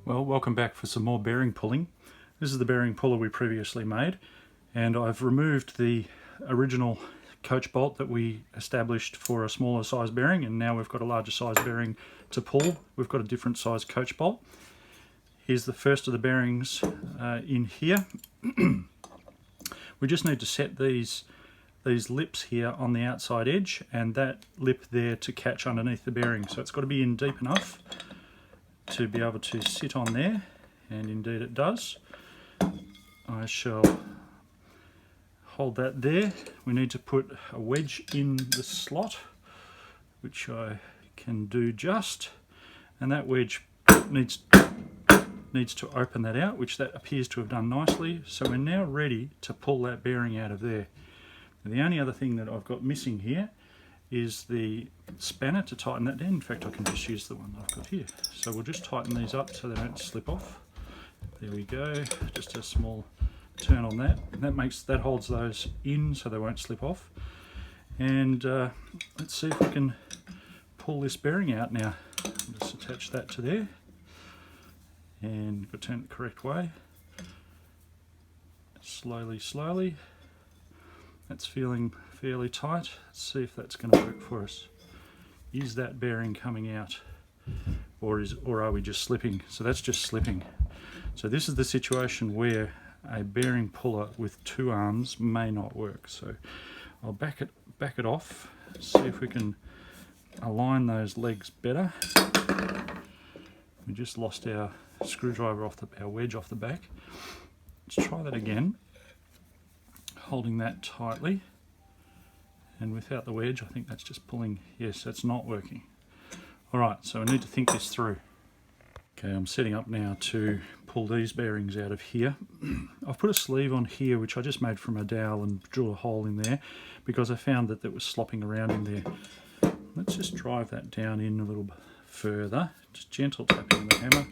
Well, welcome back for some more bearing pulling. This is the bearing puller we previously made, and I've removed the original coach bolt that we established for a smaller size bearing, and now we've got a larger size bearing to pull. We've got a different size coach bolt. Here's the first of the bearings in here. We just need to set these lips here on the outside edge and that lip there to catch underneath the bearing. So it's got to be in deep enough to be able to sit on there, and indeed it does. I shall hold that there. We need to put a wedge in the slot, which I can do just, and that wedge needs to open that out, which that appears to have done nicely. So we're now ready to pull that bearing out of there. And the only other thing that I've got missing here is the spanner to tighten that down. In fact, I can just use the one I've got here. So we'll just tighten these up so they don't slip off. There we go, just a small turn on that. And that holds those in so they won't slip off. And let's see if we can pull this bearing out now. I'll just attach that to there. And go turn it the correct way. Slowly, slowly. That's feeling fairly tight. Let's see if that's going to work for us. Is that bearing coming out, or are we just slipping? So that's just slipping. So this is the situation where a bearing puller with two arms may not work. So I'll back it off, see if we can align those legs better. We just lost our screwdriver our wedge off the back. Let's try that again, holding that tightly, and without the wedge I think that's just pulling. Yes, that's not working. Alright, so I need to think this through. Okay, I'm setting up now to pull these bearings out of here. I've put a sleeve on here which I just made from a dowel and drilled a hole in there because I found that it was slopping around in there. Let's just drive that down in a little bit further, just gentle tapping the hammer,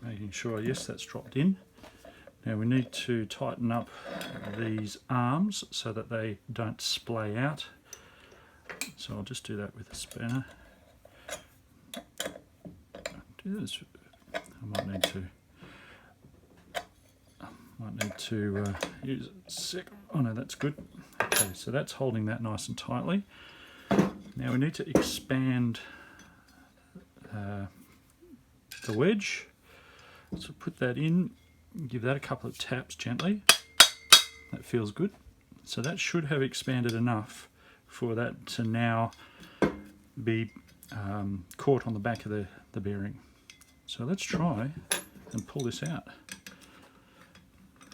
making sure, yes, that's dropped in. Now we need to tighten up these arms so that they don't splay out. So I'll just do that with a spanner. Do this. I might need to use a second. Oh no, that's good. Okay, so that's holding that nice and tightly. Now we need to expand the wedge. So put that in, give that a couple of taps gently. That feels good. So that should have expanded enough for that to now be caught on the back of the bearing. So let's try and pull this out.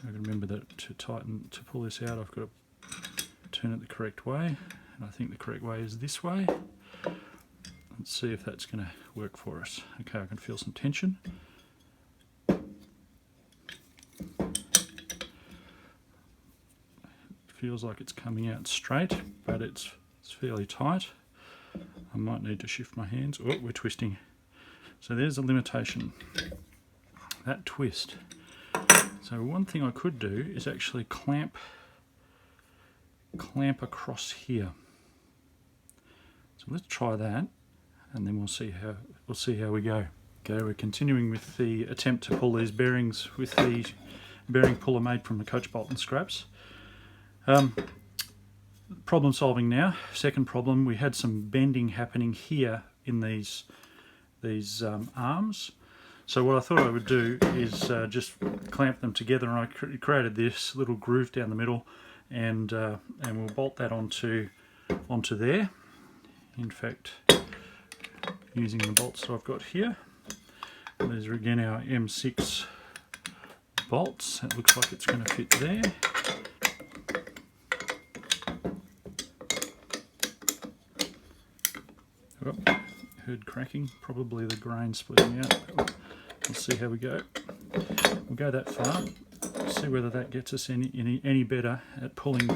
I remember that to pull this out I've got to turn it the correct way, and I think the correct way is this way. Let's see if that's going to work for us. Okay, I can feel some tension. Feels like it's coming out straight, but it's fairly tight. I might need to shift my hands. Oh, we're twisting. So there's a limitation. That twist. So one thing I could do is actually clamp across here. So let's try that, and then we'll see how we go. Okay, we're continuing with the attempt to pull these bearings with the bearing puller made from the coach bolt and scraps. Problem solving now. Second problem, we had some bending happening here in these arms. So what I thought I would do is just clamp them together, and I created this little groove down the middle, and we'll bolt that onto there. In fact, using the bolts that I've got here. These are again our M6 bolts. It looks like it's going to fit there. Oh, heard cracking, probably the grain splitting out. We'll see how we go. We'll go that far, see whether that gets us any better at pulling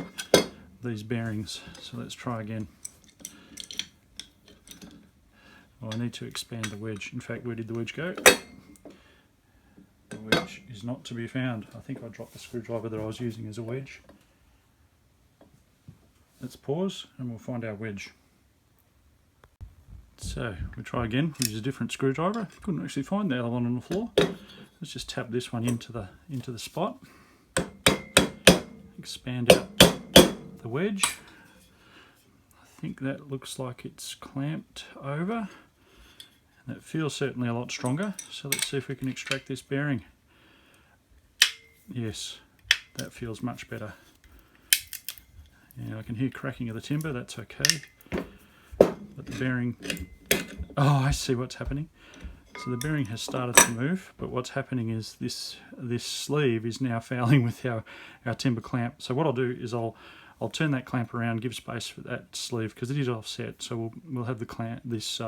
these bearings. So let's try again. Oh, I need to expand the wedge. In fact, where did the wedge go? The wedge is not to be found. I think I dropped the screwdriver that I was using as a wedge. Let's pause and we'll find our wedge. So we try again. We use a different screwdriver. Couldn't actually find the other one on the floor. Let's just tap this one into the spot. Expand out the wedge. I think that looks like it's clamped over. And it feels certainly a lot stronger. So let's see if we can extract this bearing. Yes, that feels much better. Yeah, I can hear cracking of the timber. That's okay. But the bearing, oh, I see what's happening. So the bearing has started to move, but what's happening is this sleeve is now fouling with our timber clamp. So what I'll do is I'll turn that clamp around, give space for that sleeve because it is offset. So we'll have the clamp, this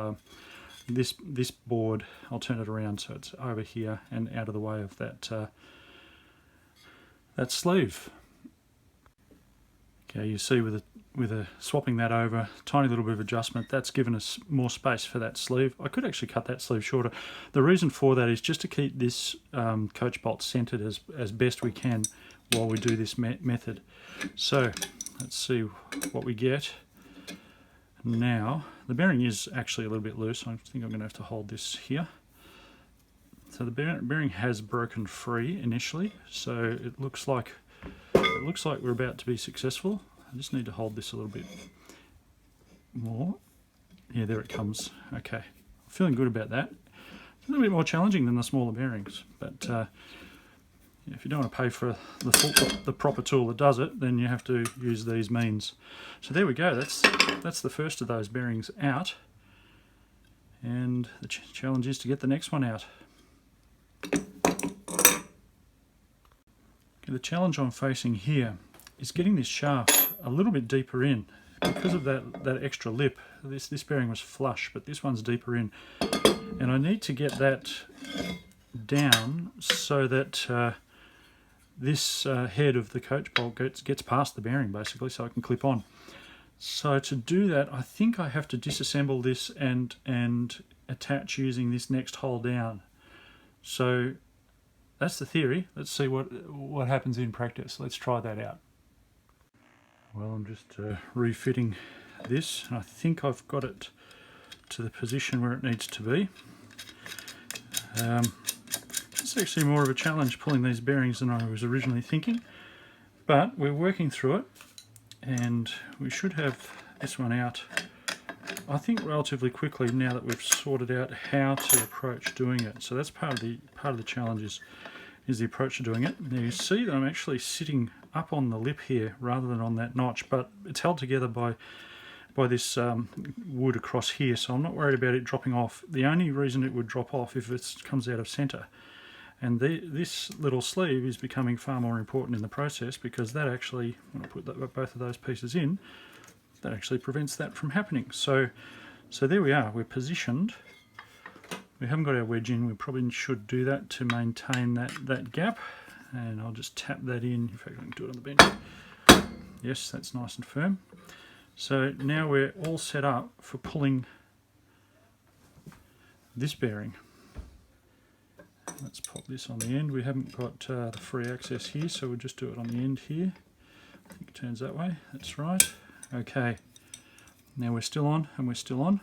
board. I'll turn it around so it's over here and out of the way of that sleeve. Okay, you see with swapping that over, tiny little bit of adjustment, that's given us more space for that sleeve. I could actually cut that sleeve shorter. The reason for that is just to keep this coach bolt centered as best we can while we do this method. So let's see what we get. Now, the bearing is actually a little bit loose. I think I'm going to have to hold this here. So the bearing has broken free initially, so it looks like we're about to be successful. I just need to hold this a little bit more. Yeah, there it comes. Okay, I'm feeling good about that. It's a little bit more challenging than the smaller bearings, but if you don't want to pay for the proper tool that does it, then you have to use these means. So there we go. That's the first of those bearings out, and the challenge is to get the next one out. The challenge I'm facing here is getting this shaft a little bit deeper in. Because of that extra lip, this bearing was flush, but this one's deeper in. And I need to get that down so that this head of the coach bolt gets past the bearing, basically, so I can clip on. So to do that, I think I have to disassemble this and attach using this next hole down. So that's the theory. Let's see what happens in practice. Let's try that out. Well, I'm just refitting this, and I think I've got it to the position where it needs to be. It's actually more of a challenge pulling these bearings than I was originally thinking, but we're working through it, and we should have this one out, I think, relatively quickly now that we've sorted out how to approach doing it. So that's part of the challenge is the approach to doing it. Now you see that I'm actually sitting up on the lip here rather than on that notch, but it's held together by this wood across here, so I'm not worried about it dropping off. The only reason it would drop off if it comes out of center. And this little sleeve is becoming far more important in the process, because that actually, when I put both of those pieces in, that actually prevents that from happening. So there we are, we're positioned. We haven't got our wedge in. We probably should do that to maintain that gap. And I'll just tap that in. In fact, I can do it on the bench. Yes, that's nice and firm. So now we're all set up for pulling this bearing. Let's pop this on the end. We haven't got the free access here, so we'll just do it on the end here. I think it turns that way. That's right. Okay. Now we're still on, and we're still on.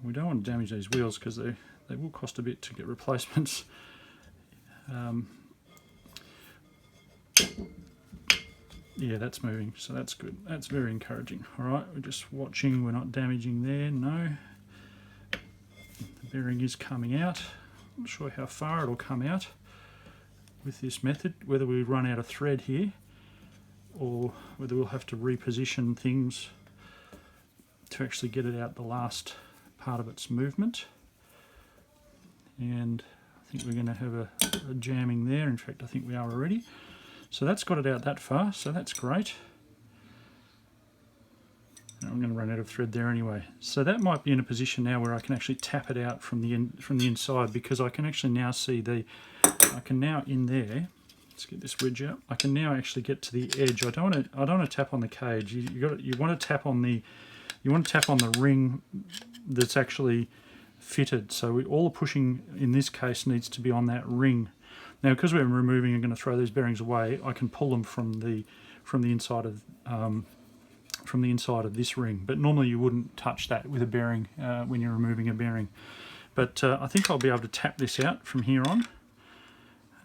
We don't want to damage these wheels because they will cost a bit to get replacements. Yeah, that's moving, so that's good. That's very encouraging. All right, we're just watching. We're not damaging there. No. The bearing is coming out. I'm not sure how far it'll come out with this method, whether we run out of thread here or whether we'll have to reposition things to actually get it out the last part of its movement. And I think we're going to have a jamming there. In fact, I think we are already. So that's got it out that far, so that's great. And I'm going to run out of thread there anyway. So that might be in a position now where I can actually tap it out from the inside, because I can actually now see I can now in there. Let's get this wedge out. I can now actually get to the edge. I don't want to tap on the cage. You want to tap on the ring that's actually fitted. So all the pushing in this case needs to be on that ring. Now, because we're removing and going to throw these bearings away, I can pull them from the inside of from the inside of this ring, but normally you wouldn't touch that with a bearing when you're removing a bearing. But I think I'll be able to tap this out from here on,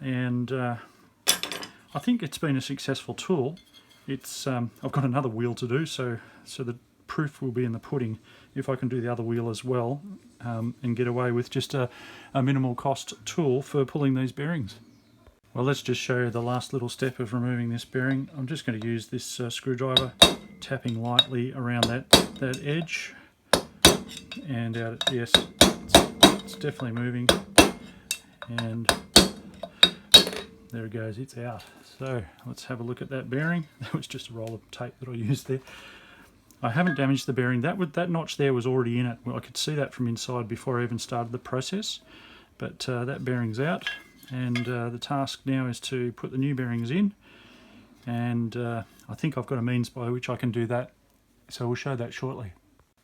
and I think it's been a successful tool. It's I've got another wheel to do, so the proof will be in the pudding if I can do the other wheel as well, and get away with just a minimal cost tool for pulling these bearings. Well, let's just show you the last little step of removing this bearing. I'm just going to use this screwdriver, tapping lightly around that edge, and out. Yes, it's definitely moving, and there it goes, it's out. So let's have a look at that bearing. That was just a roll of tape that I used there. I haven't damaged the bearing. That notch there was already in it. Well, I could see that from inside before I even started the process. But that bearing's out, and the task now is to put the new bearings in, and I think I've got a means by which I can do that, so we'll show that shortly.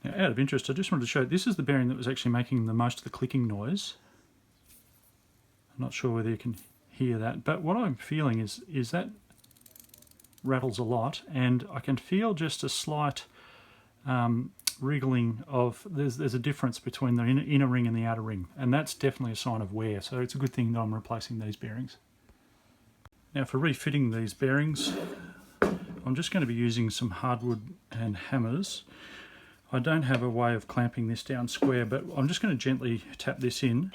Now, out of interest, I just wanted to show, this is the bearing that was actually making the most of the clicking noise. I'm not sure whether you can hear that, but what I'm feeling is that rattles a lot, and I can feel just a slight wriggling of, there's a difference between the inner ring and the outer ring, and that's definitely a sign of wear, so it's a good thing that I'm replacing these bearings. Now, for refitting these bearings, I'm just going to be using some hardwood and hammers. I don't have a way of clamping this down square, but I'm just going to gently tap this in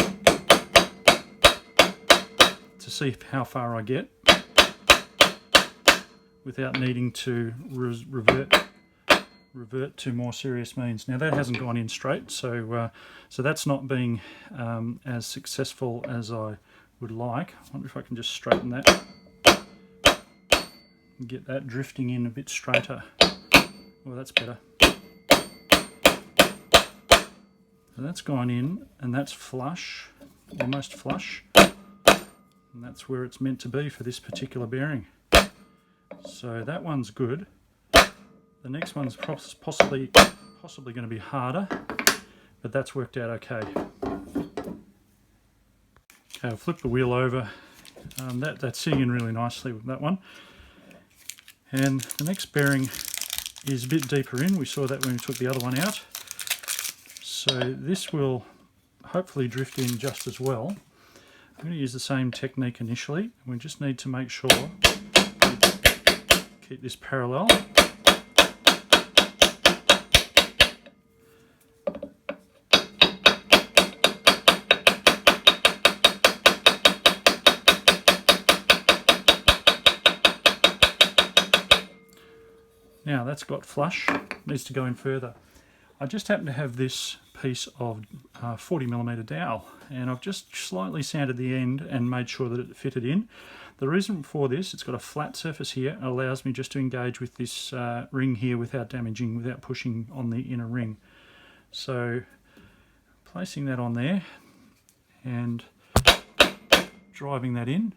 to see how far I get without needing to revert to more serious means. Now, that hasn't gone in straight, so that's not being as successful as I would like. I wonder if I can just straighten that and get that drifting in a bit straighter. Well, that's better. So that's gone in, and that's flush, almost flush, and that's where it's meant to be for this particular bearing. So that one's good. The next one's possibly going to be harder, but that's worked out okay. Okay, I'll flip the wheel over. That's sitting in really nicely with that one. And the next bearing is a bit deeper in. We saw that when we took the other one out. So this will hopefully drift in just as well. I'm going to use the same technique initially. We just need to make sure we keep this parallel. Now that's got flush, needs to go in further. I just happen to have this piece of 40mm dowel, and I've just slightly sanded the end and made sure that it fitted in. The reason for this, it's got a flat surface here, and allows me just to engage with this ring here without pushing on the inner ring. So placing that on there and driving that in,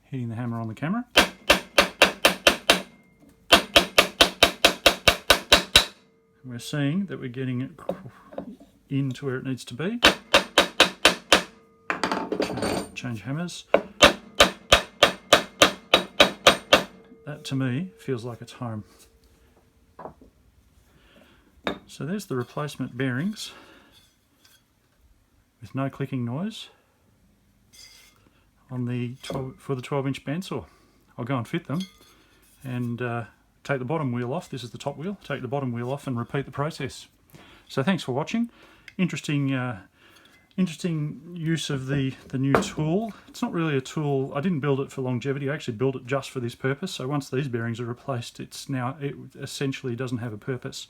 hitting the hammer on the camera. We're seeing that we're getting it into where it needs to be. Change hammers. That to me feels like it's home. So there's the replacement bearings with no clicking noise on for the 12-inch bandsaw. I'll go and fit them and take the bottom wheel off. This is the top wheel. Take the bottom wheel off and repeat the process. So thanks for watching. Interesting use of the new tool. It's not really a tool. I didn't build it for longevity. I actually built it just for this purpose. So once these bearings are replaced, it essentially doesn't have a purpose.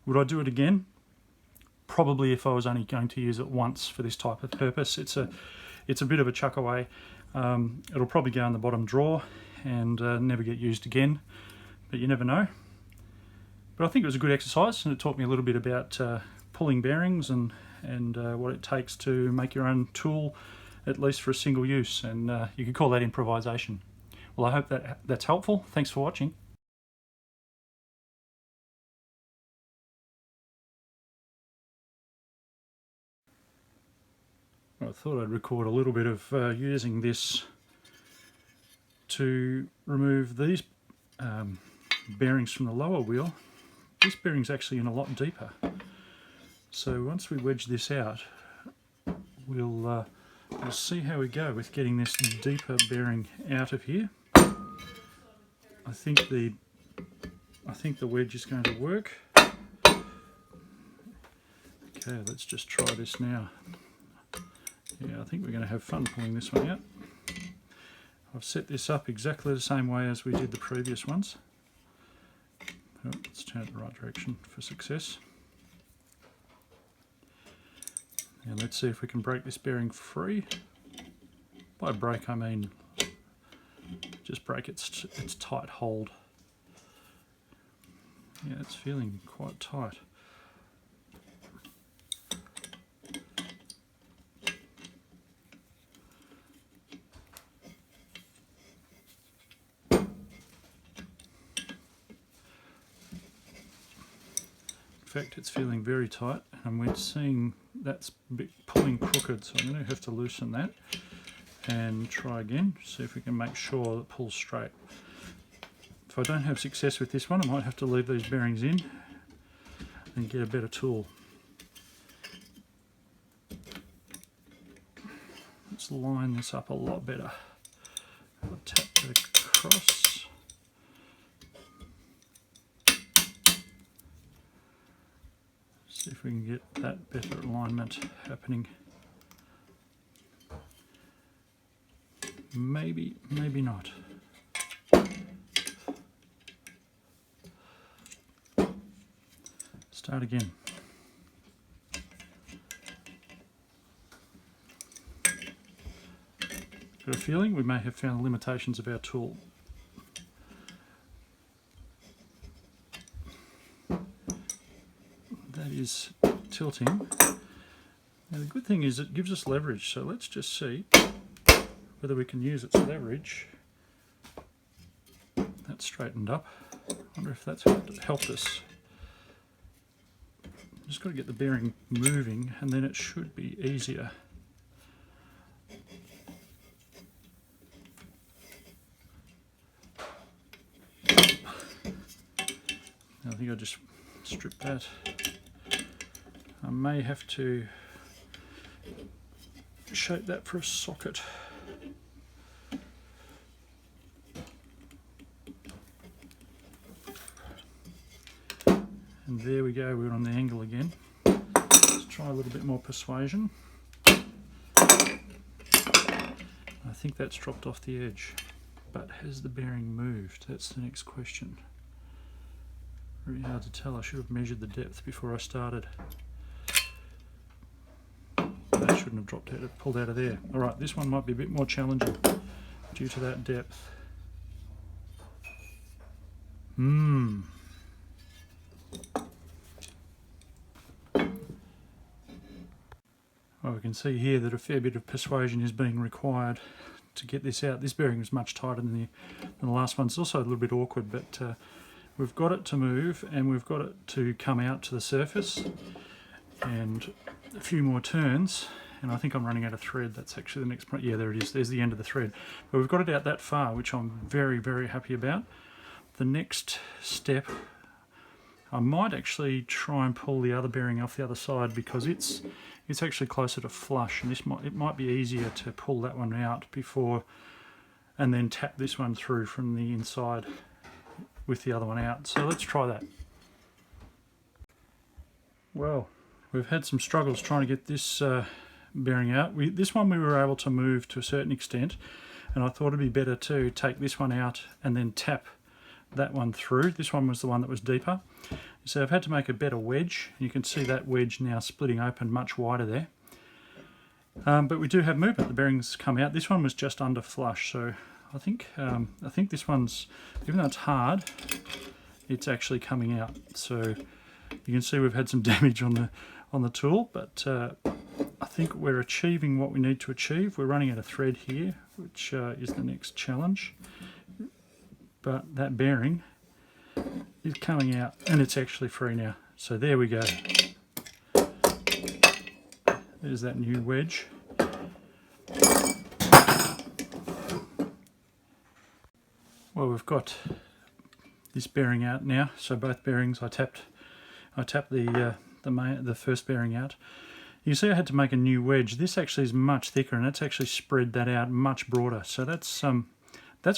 Would I do it again? Probably, if I was only going to use it once for this type of purpose. It's a bit of a chuck away. It'll probably go in the bottom drawer and never get used again. But you never know. But I think it was a good exercise, and it taught me a little bit about pulling bearings and what it takes to make your own tool, at least for a single use, and you could call that improvisation. Well, I hope that's helpful. Thanks for watching. I thought I'd record a little bit of using this to remove these bearings from the lower wheel, this bearing's actually in a lot deeper. So once we wedge this out, we'll see how we go with getting this deeper bearing out of here. I think the wedge is going to work. Okay, let's just try this now. Yeah, I think we're going to have fun pulling this one out. I've set this up exactly the same way as we did the previous ones. Oh, let's turn it the right direction for success. And let's see if we can break this bearing free. By break I mean just break its tight hold. Yeah, it's feeling quite tight. In fact, it's feeling very tight, and we're seeing that's a bit pulling crooked, so I'm going to have to loosen that and try again, see if we can make sure it pulls straight. If I don't have success with this one, I might have to leave these bearings in and get a better tool. Let's line this up a lot better. I'll tap that across. See if we can get that better alignment happening. Maybe, maybe not. Start again. Got a feeling we may have found the limitations of our tool. That is tilting. Now the good thing is it gives us leverage, so let's just see whether we can use its leverage. That's straightened up. I wonder if that's helped us. Just got to get the bearing moving and then it should be easier. I think I'll just strip that. I may have to shape that for a socket. And there we go, we're on the angle again. Let's try a little bit more persuasion. I think that's dropped off the edge, but has the bearing moved? That's the next question. Very hard to tell. I should have measured the depth before I started. That shouldn't have dropped out, it pulled out of there. Alright, this one might be a bit more challenging due to that depth. Well, we can see here that a fair bit of persuasion is being required to get this out. This bearing is much tighter than the last one. It's also a little bit awkward, but we've got it to move and we've got it to come out to the surface. And a few more turns, and I think I'm running out of thread. That's actually the next point. Yeah, there it is. There's the end of the thread. But we've got it out that far, which I'm very, very happy about. The next step, I might actually try and pull the other bearing off the other side because it's actually closer to flush, and it might be easier to pull that one out before and then tap this one through from the inside with the other one out. So let's try that. Well, we've had some struggles trying to get this bearing out. This one we were able to move to a certain extent, and I thought it'd be better to take this one out and then tap that one through. This one was the one that was deeper. So I've had to make a better wedge. You can see that wedge now splitting open much wider there. But we do have movement. The bearings come out. This one was just under flush, so I think this one's, even though it's hard, it's actually coming out. So you can see we've had some damage on the tool, but I think we're achieving what we need to achieve. We're running out of thread here, which is the next challenge. But that bearing is coming out and it's actually free now. So there we go. There's that new wedge. Well, we've got this bearing out now. So both bearings, I tapped the first bearing out. You see I had to make a new wedge. This actually is much thicker, and that's actually spread that out much broader. So that's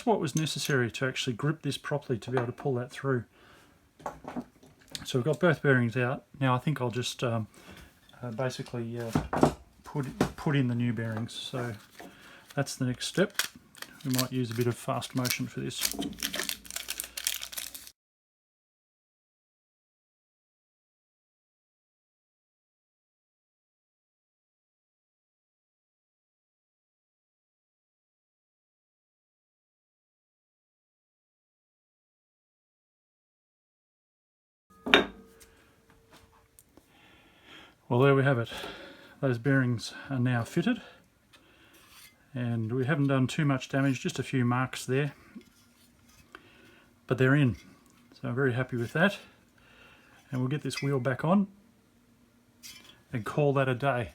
what was necessary to actually grip this properly to be able to pull that through. So we've got both bearings out. Now I think I'll just basically put in the new bearings. So that's the next step. We might use a bit of fast motion for this. Well, there we have it. Those bearings are now fitted, and we haven't done too much damage, just a few marks there, but they're in. So I'm very happy with that, and we'll get this wheel back on and call that a day.